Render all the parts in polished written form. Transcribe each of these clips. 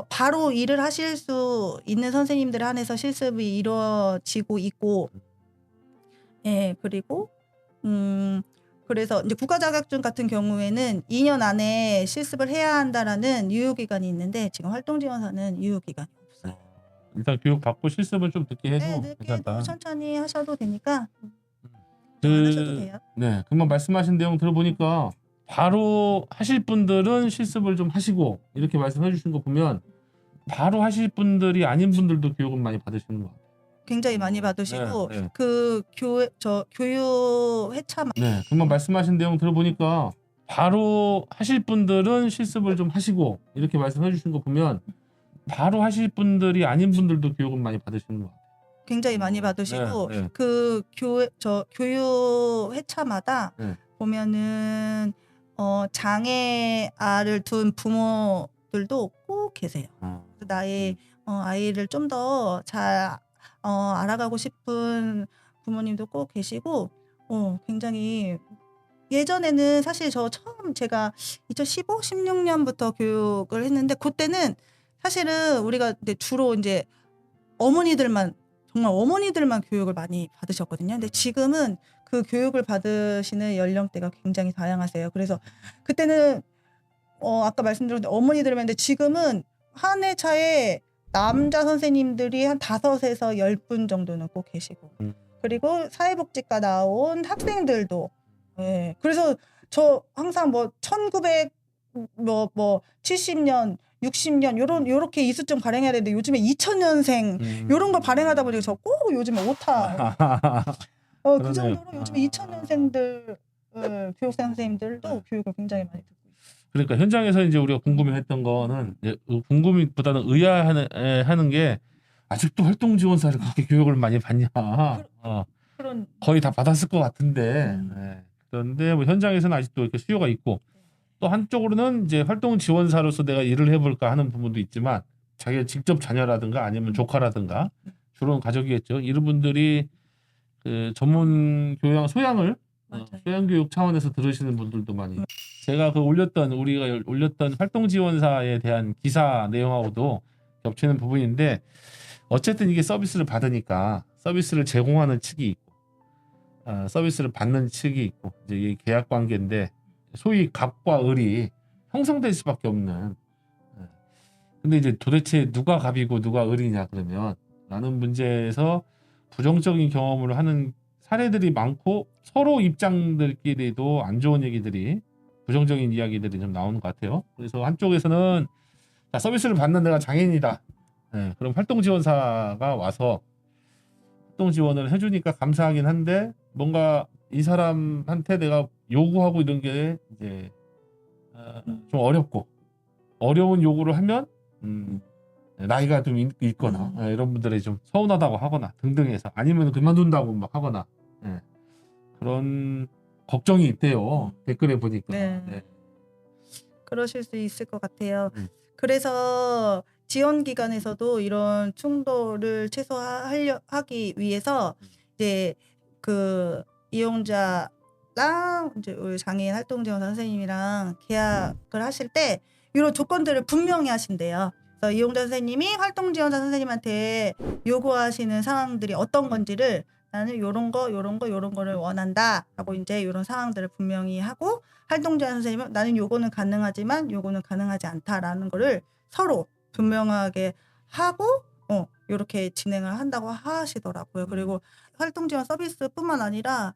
바로 일을 하실 수 있는 선생님들 한해서 실습이 이루어지고 있고, 예, 그리고 그래서 이제 국가 자격증 같은 경우에는 2년 안에 실습을 해야 한다라는 유효 기간이 있는데 지금 활동 지원사는 유효 기간이 없어요. 일단 교육 받고 실습을 좀 늦게 해도 네, 늦게도 괜찮다. 천천히 하셔도 되니까 안 하셔도 돼요. 네, 금방 말씀하신 내용 들어보니까 바로 하실 분들은 실습을 좀 하시고 이렇게 말씀해 주신 거 보면 바로 하실 분들이 아닌 분들도 교육을 많이 받으시는 것 같아요. 굉장히 많이 받으시고 네, 네. 그 교육 회차 네, 금방 말씀하신 내용 들어보니까 바로 하실 분들은 실습을 좀 하시고 이렇게 말씀해 주신 거 보면 바로 하실 분들이 아닌 분들도 교육을 많이 받으시는 것 같아요. 굉장히 많이 받으시고 네, 네. 그 교육 회차마다 네. 보면은 장애아를 둔 부모들도 꼭 계세요. 나의 아이를 좀 더 잘 알아가고 싶은 부모님도 꼭 계시고 굉장히 예전에는 사실 저 처음 제가 2015, 16년부터 교육을 했는데 그때는 사실은 우리가 이제 주로 이제 어머니들만 정말 어머니들만 교육을 많이 받으셨거든요. 근데 지금은 그 교육을 받으시는 연령대가 굉장히 다양하세요. 그래서 그때는 아까 말씀드렸는데 어머니들만 했는데 지금은 한 회차에 남자 선생님들이 한 5에서 10분 정도는 꼭 계시고 그리고 사회복지과 나온 학생들도 예. 그래서 저 항상 뭐 1900 뭐 70년 60년 요렇게 이수점 발행해야 되는데 요즘에 2000년생 요런 걸 발행하다 보니까 저 꼭 요즘에 오타 그 정도로 요즘에 2000년생들 교육생 선생님들도 교육을 굉장히 많이 듣고 있어요. 그러니까 현장에서 이제 우리가 궁금해했던 거는 이제 궁금보다는 의아하는 게 아직도 활동 지원사를 그렇게 교육을 많이 받냐. 그런 거의 다 받았을 것 같은데. 네. 그런데 뭐 현장에서는 아직도 이렇게 수요가 있고 또 한쪽으로는 이제 활동 지원사로서 내가 일을 해볼까 하는 부분도 있지만 자기가 직접 자녀라든가 아니면 조카라든가 주로는 가족이겠죠. 이런 분들이 그 전문 교양 소양을 소양 교육 차원에서 들으시는 분들도 많이. 제가 우리가 올렸던 활동 지원사에 대한 기사 내용하고도 겹치는 부분인데 어쨌든 이게 서비스를 받으니까 서비스를 제공하는 측이 있고 서비스를 받는 측이 있고 이제 이게 계약 관계인데 소위 갑과 을이 형성될 수밖에 없는. 근데 이제 도대체 누가 갑이고 누가 을이냐 그러면 라는 문제에서 부정적인 경험을 하는 사례들이 많고 서로 입장들끼리도 안 좋은 얘기들이 부정적인 이야기들이 좀 나오는 것 같아요. 그래서 한쪽에서는 서비스를 받는 내가 장애인이다. 네, 그럼 활동 지원사가 와서 활동 지원을 해주니까 감사하긴 한데 뭔가 이 사람한테 내가 요구하고 이런 게 이제 좀 어렵고 어려운 요구를 하면 나이가 좀 있거나 이런 분들이 좀 서운하다고 하거나 등등해서 아니면 그만둔다고 막 하거나 그런 걱정이 있대요. 댓글에 보니까. 네. 그러실 수 있을 것 같아요. 그래서 지원 기관에서도 이런 충돌을 최소화하기 위해서 이제 그 이용자랑 이제 우리 장애인 활동 지원 선생님이랑 계약을 하실 때 이런 조건들을 분명히 하신대요. 그래서 이용자 선생님이 활동 지원자 선생님한테 요구하시는 상황들이 어떤 건지를 나는 요런 거를 원한다라고 이제 요런 상황들을 분명히 하고 활동 지원 선생님은 나는 요거는 가능하지만 요거는 가능하지 않다라는 거를 서로 분명하게 하고 요렇게 진행을 한다고 하시더라고요. 그리고 활동 지원 서비스뿐만 아니라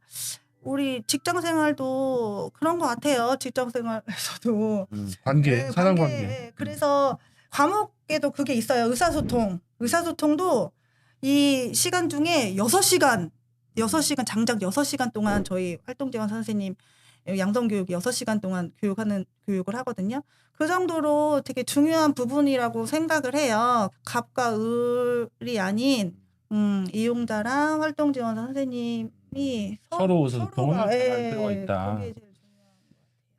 우리 직장 생활도 그런 것 같아요. 직장 생활에서도 관계, 사람 관계. 그래서 과목에도 그게 있어요. 의사소통도 이 시간 중에 6시간 장작 6시간 동안 저희 활동 지원 선생님 양성교육 6시간 동안 교육을 하거든요. 그 정도로 되게 중요한 부분이라고 생각을 해요. 갑과 을이 아닌 이용자랑 활동 지원 선생님이 서로 소통을 잘할 필요가 있다. 그게 제일 중요한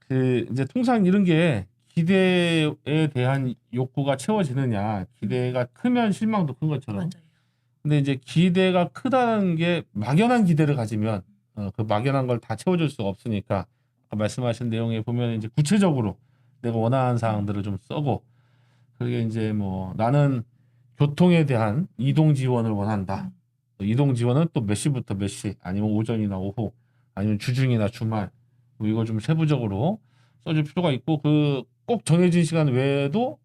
그 이제 통상 이런 게 기대에 대한 욕구가 채워지느냐, 기대가 크면 실망도 큰 것처럼. 맞아요. 근데 이제 기대가 크다는 게 막연한 기대를 가지면 그 막연한 걸 다 채워줄 수가 없으니까 아까 말씀하신 내용에 보면 이제 구체적으로 내가 원하는 사항들을 좀 써고 그게 이제 뭐 나는 교통에 대한 이동 지원을 원한다. 이동 지원은 또 몇 시부터 몇 시, 아니면 오전이나 오후, 아니면 주중이나 주말, 뭐 이거 좀 세부적으로 써줄 필요가 있고, 그 꼭 정해진 시간 외에도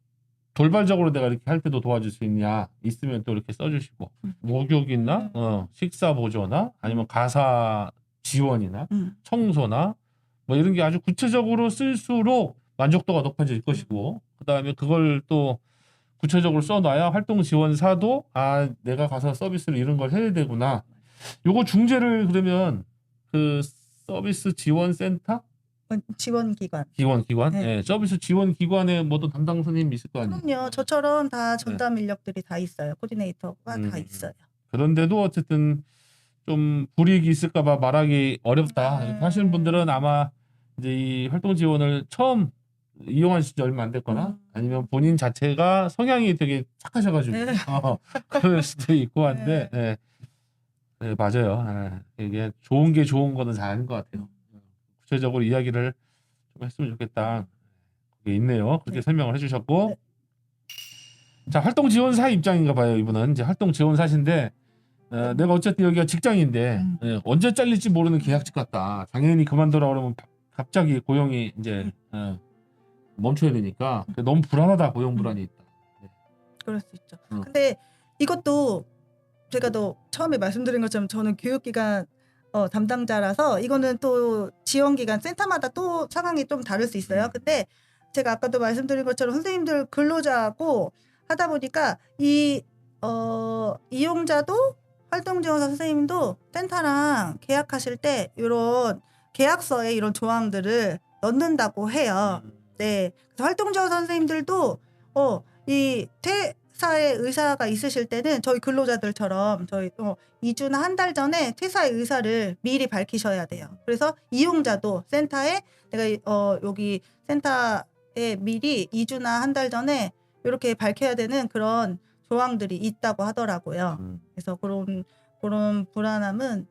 돌발적으로 내가 이렇게 할 때도 도와줄 수 있냐 있으면 또 이렇게 써주시고, 목욕이나 식사 보조나 아니면 가사 지원이나 청소나 뭐 이런 게 아주 구체적으로 쓸수록 만족도가 높아질 것이고, 그다음에 그걸 또 구체적으로 써놔야 활동 지원사도 아 내가 가서 서비스를 이런 걸 해야 되구나. 요거 중재를 그러면 그 서비스 지원 센터 지원기관. 기관 네. 예, 서비스 지원 기관에 뭐또 담당 선생님이 있을 거 아니에요. 그럼요. 저처럼 다 전담 인력들이 다 있어요. 코디네이터가 다 있어요. 그런데도 어쨌든 좀 불이익이 있을까봐 말하기 어렵다 이렇게 하시는 분들은 아마 이제 이 활동 지원을 처음 이용하신 지 얼마 안 됐거나 아니면 본인 자체가 성향이 되게 착하셔가지고 네. 그럴 수도 있고 한데 네. 네, 맞아요. 이게 좋은 게 좋은 거는 잘 아는 것 같아요. 구체적으로 이야기를 좀 했으면 좋겠다. 그게 있네요. 그렇게 설명을 해주셨고 자 활동 지원사 입장인가 봐요. 이분은 이제 활동 지원사신데 내가 어쨌든 여기가 직장인데 언제 잘릴지 모르는 계약직 같다. 장애인이 그만둬라 그러면 갑자기 고용이 이제 멈춰야 되니까 너무 불안하다. 고용 불안이 있다. 그럴 수 있죠. 근데 이것도 제가 또 처음에 말씀드린 것처럼 저는 교육기관 담당자라서 이거는 또 지원기관 센터마다 또 상황이 좀 다를 수 있어요. 근데 제가 아까도 말씀드린 것처럼 선생님들 근로자고 하다 보니까 이 이용자도 활동지원사 선생님도 센터랑 계약하실 때 이런 계약서에 이런 조항들을 넣는다고 해요. 네. 그래서 활동지원사 선생님들도 이 퇴사의 의사가 있으실 때는 저희 근로자들처럼 저희 2주나 한 달 전에 퇴사의 의사를 미리 밝히셔야 돼요. 그래서 이용자도 센터에 내가 여기 센터에 미리 2주나 한 달 전에 이렇게 밝혀야 되는 그런 조항들이 있다고 하더라고요. 그래서 그런 불안함은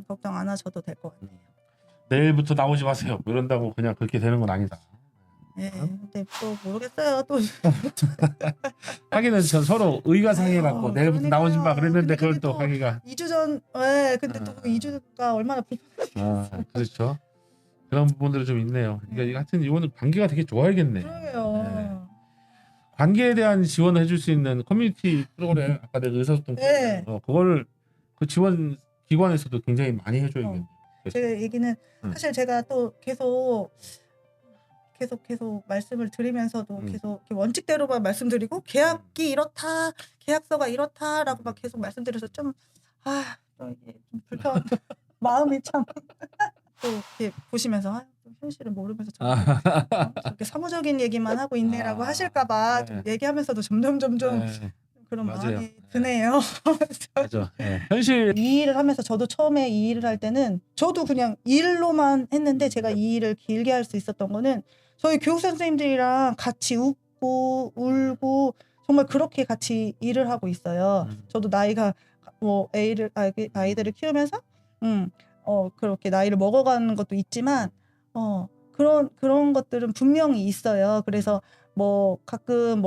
걱정 안 하셔도 될 것 같아요. 내일부터 나오지 마세요. 이런다고 그냥 그렇게 되는 건 아니다. 네, 근데 또 모르겠어요. 또 하기는 전 서로 의가 상해갖고 내일부터 나오지 마 그랬는데 그걸 또 하기가 2주 전, 네, 근데 또 2주가 얼마나 불편한지. 그렇죠. 그런 부분들이 좀 있네요. 그러니까 하여튼 이거는 관계가 되게 좋아야겠네. 그러게요. 네. 관계에 대한 지원을 해줄 수 있는 커뮤니티 프로그램 아까 내가 의사소통 그거를 그 지원 기관에서도 굉장히 많이 해줘야겠네요. 제 얘기는 사실 제가 또 계속 말씀을 드리면서도 계속 이렇게 원칙대로만 말씀드리고 계약이 이렇다, 계약서가 이렇다라고 막 계속 말씀드려서 좀 이게 좀 불편 마음이 참 또 이렇게 보시면서 현실을 모르면서 저렇게 사무적인 얘기만 하고 있네라고 하실까봐 좀 얘기하면서도 점점 그런 마음이 드네요. 맞아. 현실 이 일을 하면서 저도 처음에 이 일을 할 때는 저도 그냥 일로만 했는데 제가 이 일을 길게 할 수 있었던 거는 저희 교육 선생님들이랑 같이 웃고 울고 정말 그렇게 같이 일을 하고 있어요. 저도 나이가 뭐 아이들을 키우면서 그렇게 나이를 먹어가는 것도 있지만 그런 것들은 분명히 있어요. 그래서 뭐 가끔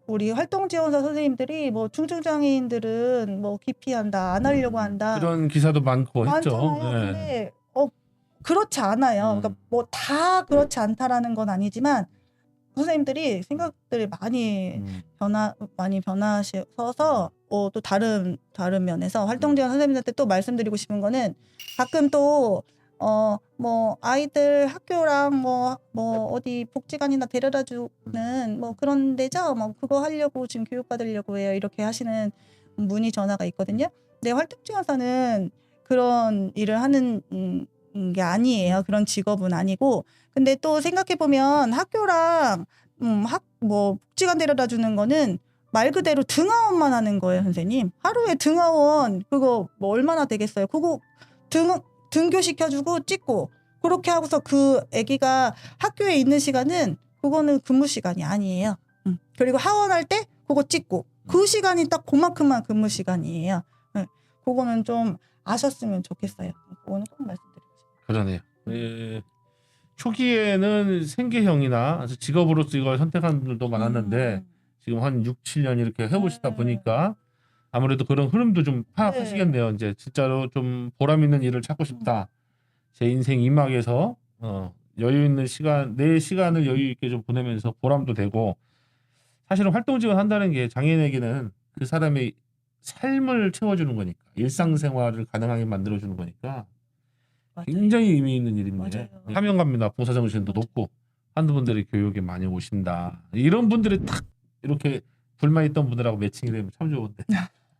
우리 활동지원사 선생님들이 뭐 중증장애인들은 뭐 기피한다, 안 하려고 한다. 그런 기사도 많고 많잖아요. 했죠. 근데 그렇지 않아요. 그러니까 뭐 다 그렇지 않다라는 건 아니지만 선생님들이 생각들이 많이 변하셔서 또 다른 면에서 활동지원 선생님들한테 또 말씀드리고 싶은 거는 가끔 또 뭐 아이들 학교랑 뭐 어디 복지관이나 데려다 주는 뭐 그런 데죠. 뭐 그거 하려고 지금 교육받으려고 해요. 이렇게 하시는 문의 전화가 있거든요. 근데 활동지원사는 그런 일을 하는 게 아니에요. 그런 직업은 아니고. 근데 또 생각해 보면 학교랑 뭐 복지관 데려다 주는 거는 말 그대로 등하원만 하는 거예요, 선생님. 하루에 등하원 그거 뭐 얼마나 되겠어요? 그거 등교시켜주고 찍고 그렇게 하고서 그 아기가 학교에 있는 시간은 그거는 근무 시간이 아니에요. 그리고 하원할 때 그거 찍고 그 시간이 딱 그만큼만 근무 시간이에요. 그거는 좀 아셨으면 좋겠어요. 그거는 꼭 말씀드리고 싶어요. 그러네요. 초기에는 생계형이나 직업으로서 이걸 선택한 분들도 많았는데 지금 한 6, 7년 이렇게 해보시다 보니까 아무래도 그런 흐름도 좀 파악하시겠네요. 이제 진짜로 좀 보람 있는 일을 찾고 싶다. 제 인생 이막에서 여유 있는 시간, 내 시간을 여유 있게 좀 보내면서 보람도 되고, 사실은 활동 지원한다는 게 장애인에게는 그 사람의 삶을 채워주는 거니까, 일상생활을 가능하게 만들어주는 거니까 맞아요. 굉장히 의미 있는 일인데 맞아요. 사명감이나 봉사정신도 높고 한두 분들이 교육에 많이 오신다. 이런 분들이 딱 이렇게 불만 있던 분들하고 매칭이 되면 참 좋은데.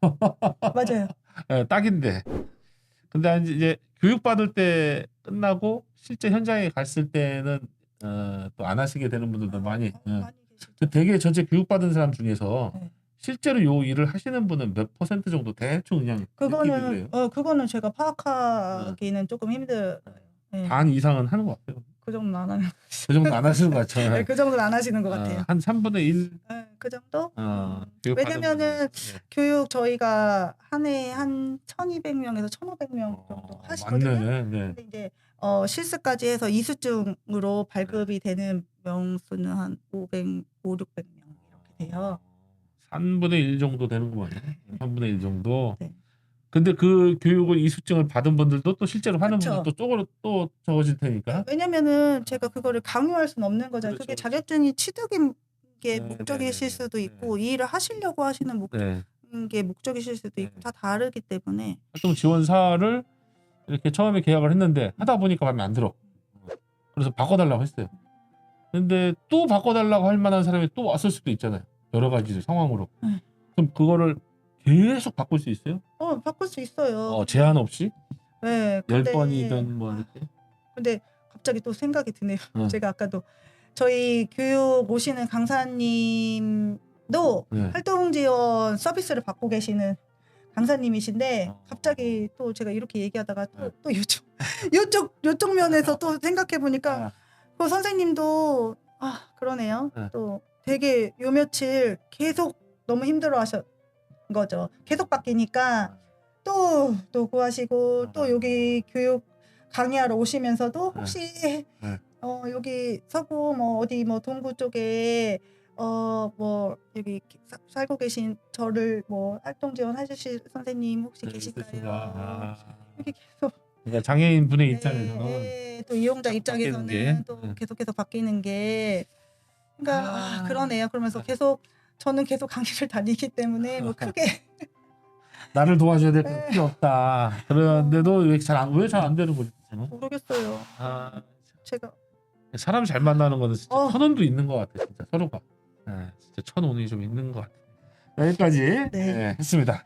맞아요. 예, 딱인데. 근데 이제 교육 받을 때 끝나고 실제 현장에 갔을 때는 또 안 하시게 되는 분들도 많이. 많이 계시죠. 그 되게 전체 교육 받은 사람 중에서 네. 실제로 요 일을 하시는 분은 몇 퍼센트 정도 대충 그냥 느끼세요? 그거는 제가 파악하기는 조금 힘들어요. 네. 반 이상은 하는 것 같아요. 그 정도는 안 하는. 그 정도 안 하시는 것 같죠. 네, 그 정도는 안 하시는 것 같아요. 한 3분의 1. 네, 그 정도? 교육 받은 왜냐면은 분이. 교육 저희가 한 해에 한 1,200명에서 1,500명 정도 하시거든요. 맞네. 네. 근데 이제 실습까지 해서 이수증으로 발급이 되는 명수는 한 500, 600명 이렇게 돼요. 3분의 1 정도 되는 거 같아요. 3분의 1 정도. 네. 근데 그 교육을 이수증을 받은 분들도 또 실제로 하는 그쵸. 분들 또 쪽으로 또 적어질 테니까. 왜냐면은 제가 그거를 강요할 수는 없는 거잖아요. 그렇죠, 그게 그렇죠. 자격증이 취득인 게 네, 목적이실 네, 네, 수도 네. 있고 이 일을 하시려고 하시는 네. 게 목적이실 수도 있고 네. 다 다르기 때문에 활동 지원사를 이렇게 처음에 계약을 했는데 하다 보니까 마음에 안 들어. 그래서 바꿔달라고 했어요. 근데 또 바꿔달라고 할 만한 사람이 또 왔을 수도 있잖아요. 여러 가지 상황으로. 그럼 그거를 계속 바꿀 수 있어요? 바꿀 수 있어요. 제한 없이? 네. 근데 10번이든 뭐 이렇게. 근데 갑자기 또 생각이 드네요. 네. 제가 아까도 저희 교육 오시는 강사님도 네. 활동 지원 서비스를 받고 계시는 강사님이신데 갑자기 또 제가 이렇게 얘기하다가 또 요쪽 면에서 또 생각해 보니까 그 선생님도 그러네요. 네. 또 되게 요 며칠 계속 너무 힘들어 하셨 거죠. 계속 바뀌니까 또 구하시고 또 여기 교육 강의하러 오시면서도 혹시 여기 서구 뭐 어디 뭐 동구 쪽에 뭐 여기 살고 계신 저를 뭐 활동 지원하실 선생님 혹시 계실까요? 이렇게 계속 그러니까 장애인 분의 입장에서는 또 이용자 바뀌는 입장에서는 게, 또 계속해서 바뀌는 게 그러니까 그러네요. 그러면서 계속 저는 계속 강의를 다니기 때문에 뭐 크게 나를 도와줘야 될 건 필요 없다. 그런데도 왜 잘 안 되는 거지? 모르겠어요. 제가 사람 잘 만나는 거는 진짜 천운도 있는 것 같아. 진짜 서로가. 진짜 천운이 좀 있는 것 같아. 여기까지 했습니다.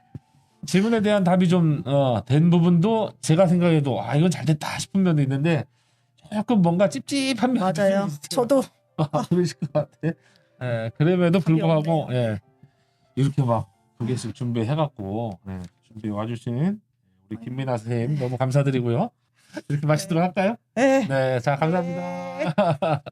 질문에 대한 답이 좀 된 부분도 제가 생각해도 이건 잘 됐다 싶은 면도 있는데 조금 뭔가 찝찝한 면도 맞아요. 있어요. 저도 그러실 것 같아. 그럼에도 불구하고 이렇게 막 두 개씩 준비해갖고 준비 와주신 우리 김민아 선생님 너무 감사드리고요. 이렇게 마치도록 할까요? 네. 네, 자 감사합니다.